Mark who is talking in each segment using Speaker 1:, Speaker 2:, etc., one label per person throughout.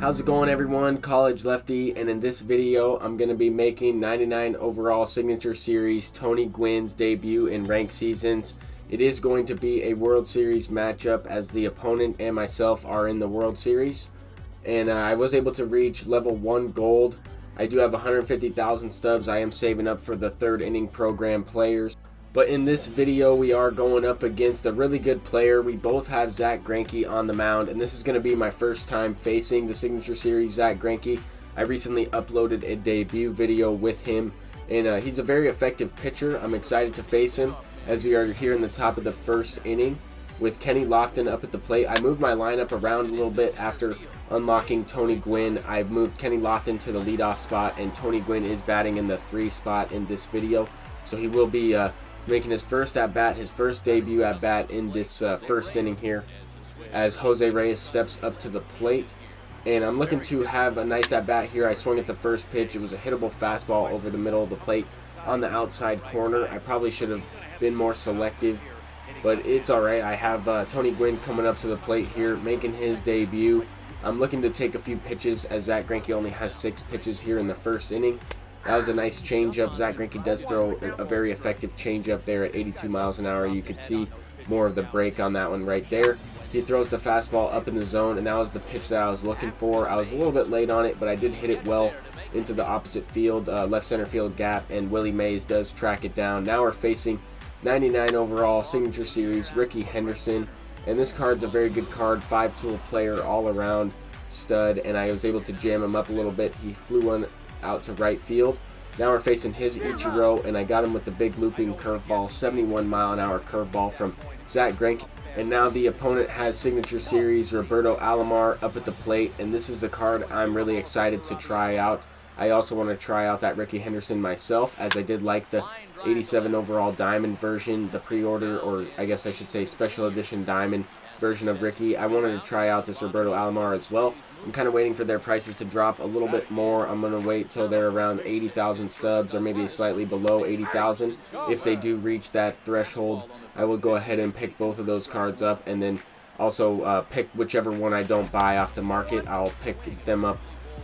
Speaker 1: How's it going, everyone? College Lefty, and in this video I'm going to be making 99 overall signature series Tony Gwynn's debut in ranked seasons. It is going to be a World Series matchup as the opponent and myself are in the World Series, and I was able to reach level 1 gold. I do have 150,000 stubs. I am saving up for the third inning program players. But in this video, we are going up against a really good player. We both have Zack Greinke on the mound, and this is going to be my first time facing the Signature Series Zack Greinke. I recently uploaded a debut video with him, and he's a very effective pitcher. I'm excited to face him as we are here in the top of the first inning with Kenny Lofton up at the plate. I moved my lineup around a little bit after unlocking Tony Gwynn. I've moved Kenny Lofton to the leadoff spot, and Tony Gwynn is batting in the 3 spot in this video. So he will be making his first at-bat, his first debut at-bat in this first inning here as Jose Reyes steps up to the plate. And I'm looking to have a nice at-bat here. I swung at the first pitch. It was a hittable fastball over the middle of the plate on the outside corner. I probably should have been more selective, but it's alright. I have Tony Gwynn coming up to the plate here, making his debut. I'm looking to take a few pitches as Zack Greinke only has 6 pitches here in the first inning. That was a nice changeup. Zack Greinke does throw a very effective changeup there at 82 miles an hour. You could see more of the break on that one right there. He throws the fastball up in the zone, and that was the pitch that I was looking for. I was a little bit late on it, but I did hit it well into the opposite field, left center field gap, and Willie Mays does track it down. Now we're facing 99 overall Signature Series Rickey Henderson, and this card's a very good card, 5-tool player, all around stud, and I was able to jam him up a little bit. He flew one out to right field. Now we're facing his Ichiro, and I got him with the big looping curveball, 71 mile an hour curveball from Zack Greinke. And now the opponent has Signature Series Roberto Alomar up at the plate, and this is the card I'm really excited to try out. I also want to try out that Rickey Henderson myself, as I did like the 87 overall diamond version, the pre-order, or I guess I should say special edition diamond version of Rickey. I wanted to try out this Roberto Alomar as well. I'm kind of waiting for their prices to drop a little bit more. I'm going to wait till they're around 80,000 stubs, or maybe slightly below 80,000. If they do reach that threshold, I will go ahead and pick both of those cards up, and then also pick whichever one I don't buy off the market. I'll pick them up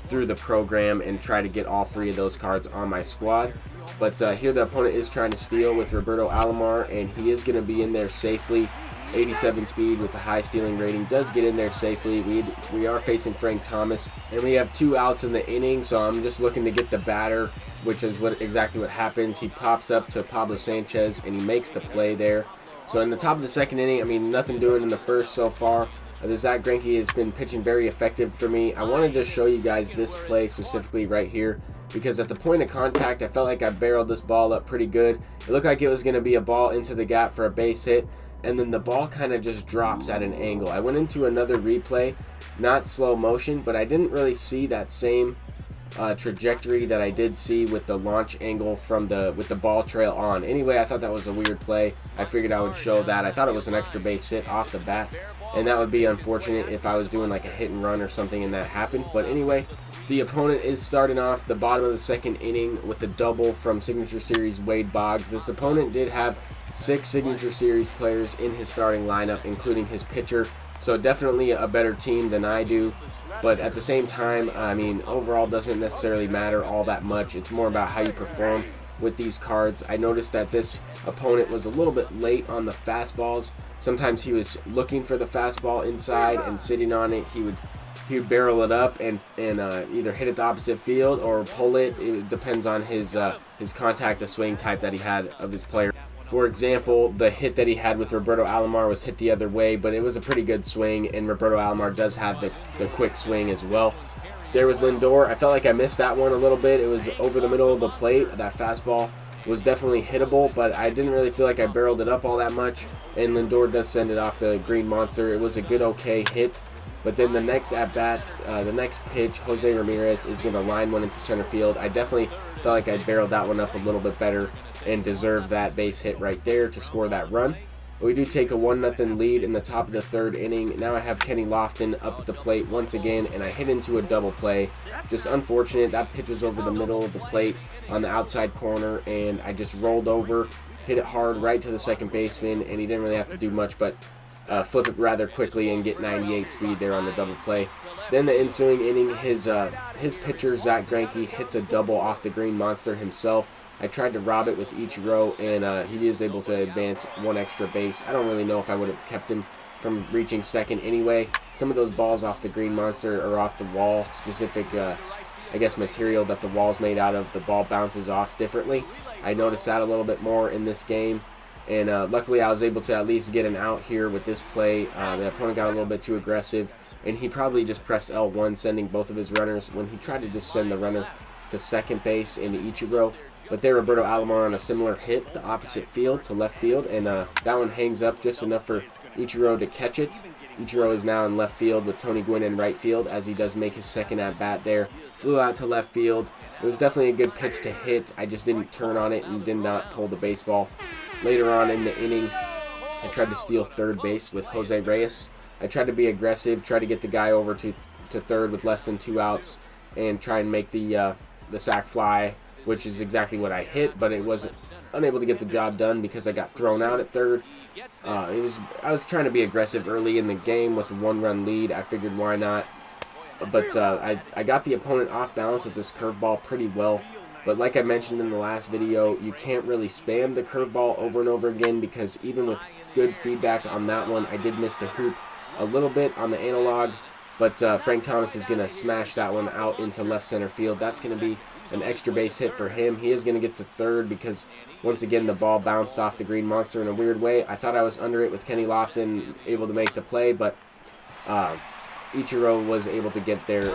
Speaker 1: through the program and try to get all 3 of those cards on my squad. But here the opponent is trying to steal with Roberto Alomar, and he is going to be in there safely. 87 speed with the high stealing rating does get in there safely. We are facing Frank Thomas, and we have 2 outs in the inning, so I'm just looking to get the batter, which is exactly what happens. He pops up to Pablo Sanchez, and he makes the play there. So in the top of the second inning, I mean, nothing doing in the first so far. The Zack Greinke has been pitching very effective for me. I wanted to show you guys this play specifically right here, because at the point of contact, I felt like I barreled this ball up pretty good. It looked like it was going to be a ball into the gap for a base hit, and then the ball kind of just drops at an angle. I went into another replay, not slow motion, but I didn't really see that same trajectory that I did see with the launch angle from with the ball trail on. Anyway, I thought that was a weird play. I figured I would show that. I thought it was an extra base hit off the bat, and that would be unfortunate if I was doing like a hit and run or something and that happened. But anyway, the opponent is starting off the bottom of the second inning with a double from Signature Series Wade Boggs. This opponent did have 6 Signature Series players in his starting lineup, including his pitcher, so definitely a better team than I do. But at the same time, I mean, overall doesn't necessarily matter all that much. It's more about how you perform with these cards. I noticed that this opponent was a little bit late on the fastballs. Sometimes he was looking for the fastball inside and sitting on it. He would barrel it up and either hit it the opposite field or pull it. It depends on his contact, the swing type that he had of his player. For example, the hit that he had with Roberto Alomar was hit the other way, but it was a pretty good swing, and Roberto Alomar does have the quick swing as well. There with Lindor, I felt like I missed that one a little bit. It was over the middle of the plate. That fastball was definitely hittable, but I didn't really feel like I barreled it up all that much, and Lindor does send it off the green monster. It was a good, okay hit. But then the next at-bat, the next pitch, Jose Ramirez is going to line one into center field. I definitely felt like I barreled that one up a little bit better and deserved that base hit right there to score that run. But we do take a 1-0 lead in the top of the third inning. Now I have Kenny Lofton up at the plate once again, and I hit into a double play. Just unfortunate. That pitch was over the middle of the plate on the outside corner, and I just rolled over, hit it hard right to the second baseman, and he didn't really have to do much but flip it rather quickly and get 98 speed there on the double play. Then the ensuing inning, his pitcher, Zach Greinke, hits a double off the green monster himself. I tried to rob it with Ichiro, and he is able to advance one extra base. I don't really know if I would have kept him from reaching second anyway. Some of those balls off the green monster or off the wall, specific, I guess, material that the wall's made out of, the ball bounces off differently. I noticed that a little bit more in this game. And luckily I was able to at least get an out here with this play. The opponent got a little bit too aggressive, and he probably just pressed L1, sending both of his runners when he tried to just send the runner to second base into Ichiro. But there, Roberto Alomar on a similar hit, the opposite field to left field, and that one hangs up just enough for Ichiro to catch it. Ichiro is now in left field with Tony Gwynn in right field as he does make his second at-bat there. Flew out to left field. It was definitely a good pitch to hit. I just didn't turn on it and did not pull the baseball. Later on in the inning, I tried to steal third base with Jose Reyes. I tried to be aggressive, try to get the guy over to third with less than 2 outs, and try and make the sac fly, which is exactly what I hit, but it was unable to get the job done because I got thrown out at third. I was trying to be aggressive early in the game with a 1-run lead. I figured why not. But I got the opponent off balance with this curveball pretty well. But like I mentioned in the last video, you can't really spam the curveball over and over again, because even with good feedback on that one, I did miss the hoop a little bit on the analog. But Frank Thomas is going to smash that one out into left center field. That's going to be an extra base hit for him. He is going to get to third because, once again, the ball bounced off the green monster in a weird way. I thought I was under it with Kenny Lofton, able to make the play, but Ichiro was able to get there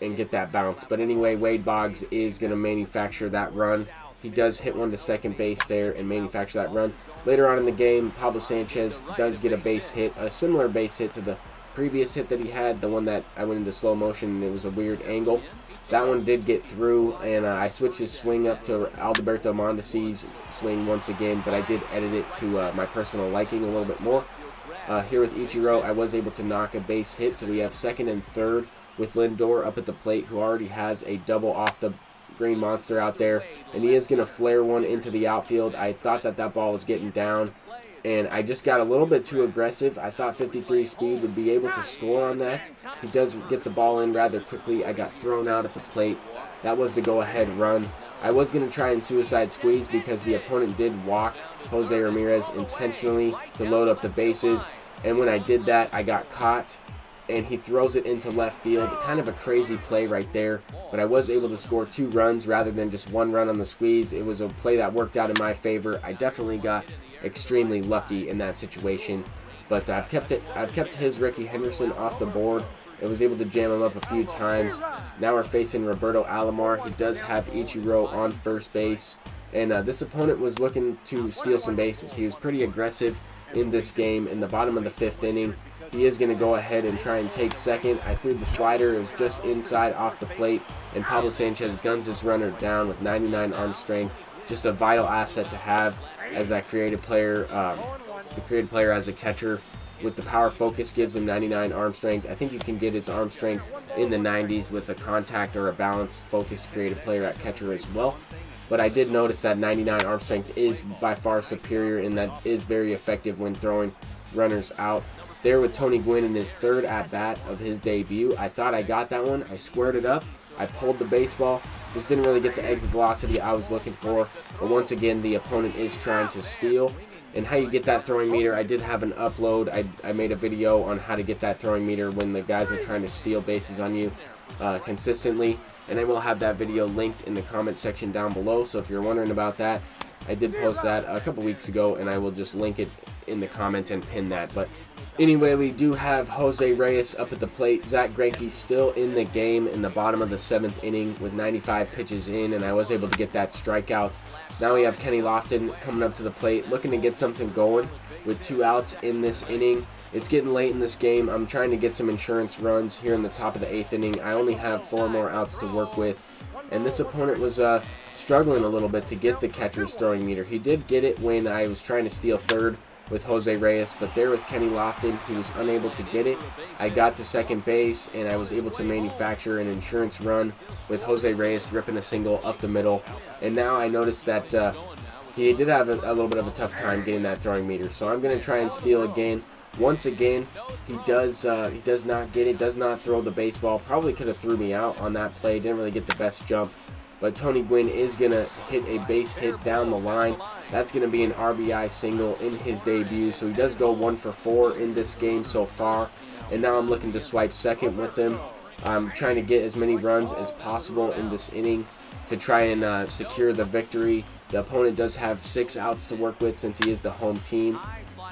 Speaker 1: and get that bounce. But anyway, Wade Boggs is going to manufacture that run. He does hit one to second base there and manufacture that run. Later on in the game, Pablo Sanchez does get a base hit, a similar base hit to the previous hit that he had, the one that I went into slow motion and it was a weird angle. That one did get through, and I switched his swing up to Alberto Mondesi's swing once again, but I did edit it to my personal liking a little bit more. Here with Ichiro, I was able to knock a base hit, so we have second and third with Lindor up at the plate, who already has a double off the green monster out there, and he is going to flare one into the outfield. I thought that ball was getting down, and I just got a little bit too aggressive. I thought 53 speed would be able to score on that. He does get the ball in rather quickly. I got thrown out at the plate. That was the go-ahead run. I was going to try and suicide squeeze because the opponent did walk Jose Ramirez intentionally to load up the bases, and when I did that, I got caught, and he throws it into left field. Kind of a crazy play right there, but I was able to score 2 runs rather than just 1 run on the squeeze. It was a play that worked out in my favor. I definitely got extremely lucky in that situation, but I've kept his Rickey Henderson off the board. I was able to jam him up a few times. Now we're facing Roberto Alomar. He does have Ichiro on first base, and this opponent was looking to steal some bases. He was pretty aggressive in this game. In the bottom of the 5th inning, he is going to go ahead and try and take second. I threw the slider. It was just inside off the plate, and Pablo Sanchez guns his runner down with 99 arm strength. Just a vital asset to have as that creative player, the creative player as a catcher. With the power focus, gives him 99 arm strength. I think you can get his arm strength in the 90s with a contact or a balanced focus creative player at catcher as well. But I did notice that 99 arm strength is by far superior, and that is very effective when throwing runners out. There with Tony Gwynn in his 3rd at-bat of his debut, I thought I got that one. I squared it up. I pulled the baseball. Just didn't really get the exit velocity I was looking for. But once again, the opponent is trying to steal. And how you get that throwing meter, I did have an upload. I made a video on how to get that throwing meter when the guys are trying to steal bases on you consistently. And I will have that video linked in the comment section down below. So if you're wondering about that, I did post that a couple weeks ago, and I will just link it in the comments and pin that. But anyway, we do have Jose Reyes up at the plate. Zach Greinke still in the game in the bottom of the 7th inning with 95 pitches in, and I was able to get that strikeout. Now we have Kenny Lofton coming up to the plate, looking to get something going with 2 outs in this inning. It's getting late in this game. I'm trying to get some insurance runs here in the top of the 8th inning. I only have 4 more outs to work with, and this opponent was struggling a little bit to get the catcher's throwing meter. He did get it when I was trying to steal third with Jose Reyes, but there with Kenny Lofton, he was unable to get it. I got to second base, and I was able to manufacture an insurance run with Jose Reyes ripping a single up the middle. And now I noticed that he did have a little bit of a tough time getting that throwing meter, so I'm going to try and steal again. Once again, he does not get it, does not throw the baseball. Probably could have threw me out on that play. Didn't really get the best jump. But Tony Gwynn is going to hit a base hit down the line. That's going to be an RBI single in his debut. So he does go 1 for 4 in this game so far. And now I'm looking to swipe second with him. I'm trying to get as many runs as possible in this inning to try and secure the victory. The opponent does have 6 outs to work with since he is the home team.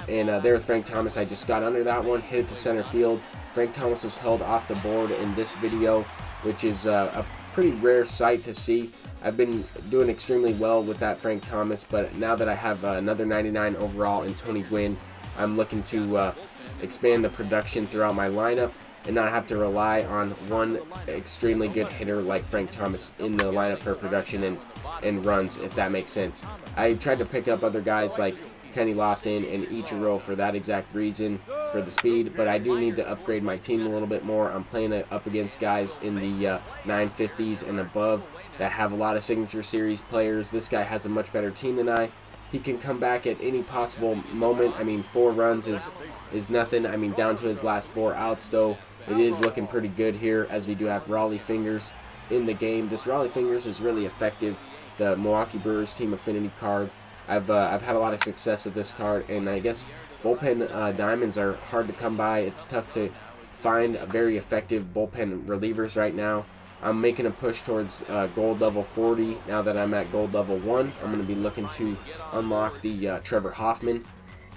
Speaker 1: And there with Frank Thomas, I just got under that one, hit it to center field. Frank Thomas was held off the board in this video, which is a pretty rare sight to see. I've been doing extremely well with that Frank Thomas, but now that I have another 99 overall in Tony Gwynn, I'm looking to expand the production throughout my lineup and not have to rely on one extremely good hitter like Frank Thomas in the lineup for production and runs, if that makes sense. I tried to pick up other guys like Kenny Lofton and Ichiro for that exact reason, for the speed, but I do need to upgrade my team a little bit more. I'm playing up against guys in the 950s and above that have a lot of signature series players. This guy has a much better team than I. He can come back at any possible moment. I mean, 4 runs is nothing. I mean, down to his last 4 outs, though, it is looking pretty good here, as we do have Raleigh Fingers in the game. This Raleigh Fingers is really effective, the Milwaukee Brewers team affinity card. I've had a lot of success with this card, and I guess bullpen diamonds are hard to come by. It's tough to find very effective bullpen relievers right now. I'm making a push towards gold level 40 now that I'm at gold level 1. I'm going to be looking to unlock the Trevor Hoffman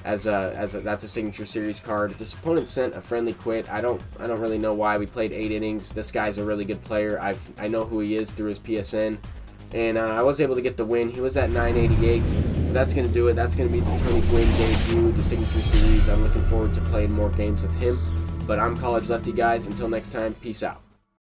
Speaker 1: as that's a signature series card. This opponent sent a friendly quit. I don't really know why. We played 8 innings. This guy's a really good player. I know who he is through his PSN, and I was able to get the win. He was at 988. That's going to do it. That's going to be the Tony Gwynn debut, the signature series. I'm looking forward to playing more games with him. But I'm College Lefty, guys. Until next time, peace out.